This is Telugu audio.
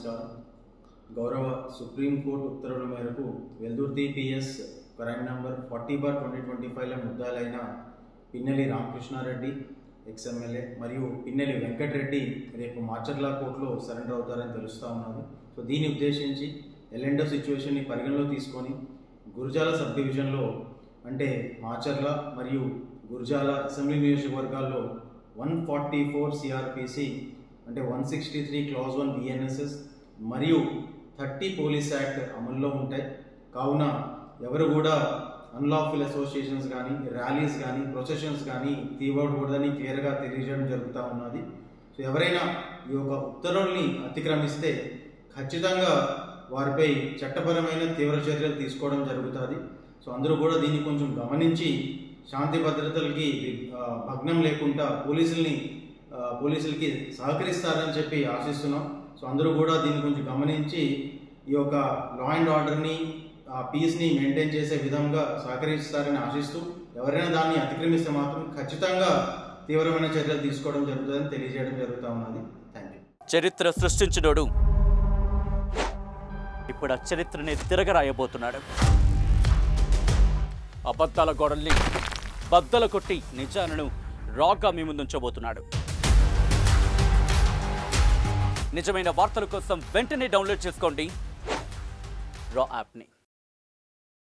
నమస్కారం. గౌరవ సుప్రీంకోర్టు ఉత్తర్వుల మేరకు వెల్దుర్తి PS క్రైమ్ నంబర్ 40/2025 ముద్దాలైన పిన్నెలి రామకృష్ణారెడ్డి XMLA మరియు పిన్నెలి వెంకటరెడ్డి రేపు మాచర్ల కోర్టులో సరెండర్ అవుతారని తెలుస్తూ ఉన్నది. సో దీన్ని ఉద్దేశించి ఎలెండో సిచ్యువేషన్ని పరిగణలో తీసుకొని గురజాల సబ్ డివిజన్లో అంటే మాచర్ల మరియు గురజాల అసెంబ్లీ నియోజకవర్గాల్లో 144 CRPC అంటే 163 Clause 1 BNSS మరియు 30 పోలీస్ యాక్ట్ అమల్లో ఉంటాయి. కావున ఎవరు కూడా అన్లాఫుల్ అసోసియేషన్స్ కానీ ర్యాలీస్ కానీ ప్రొసెషన్స్ కానీ తీయకూడదని క్లియర్గా తెలియజేయడం జరుగుతూ ఉన్నది. సో ఎవరైనా ఈ యొక్క ఉత్తర్వుల్ని అతిక్రమిస్తే ఖచ్చితంగా వారిపై చట్టపరమైన తీవ్ర చర్యలు తీసుకోవడం జరుగుతుంది. సో అందరూ కూడా దీన్ని కొంచెం గమనించి శాంతి భద్రతలకి భగ్నం లేకుండా పోలీసులకి సహకరిస్తారని చెప్పి ఆశిస్తున్నాం. సో అందరూ కూడా దీన్ని కొంచెం గమనించి ఈ యొక్క లా అండ్ ఆర్డర్ని పీస్ని మెయింటైన్ చేసే విధంగా సహకరిస్తారని ఆశిస్తూ ఎవరైనా దాన్ని అతిక్రమిస్తే మాత్రం ఖచ్చితంగా తీవ్రమైన చర్యలు తీసుకోవడం జరుగుతుందని తెలియజేయడం జరుగుతూ ఉన్నది. Thank you. చరిత్ర సృష్టించినోడు ఇప్పుడు ఆ చరిత్రని తిరగరాయబోతున్నాడు. అబద్ధాల గోడల్ని బద్దల కొట్టి నిజాలను రాగా మీ ముందుంచబోతున్నాడు. నిజమైన వార్తల కోసం వెంటనే డౌన్లోడ్ చేసుకోండి రా యాప్ని.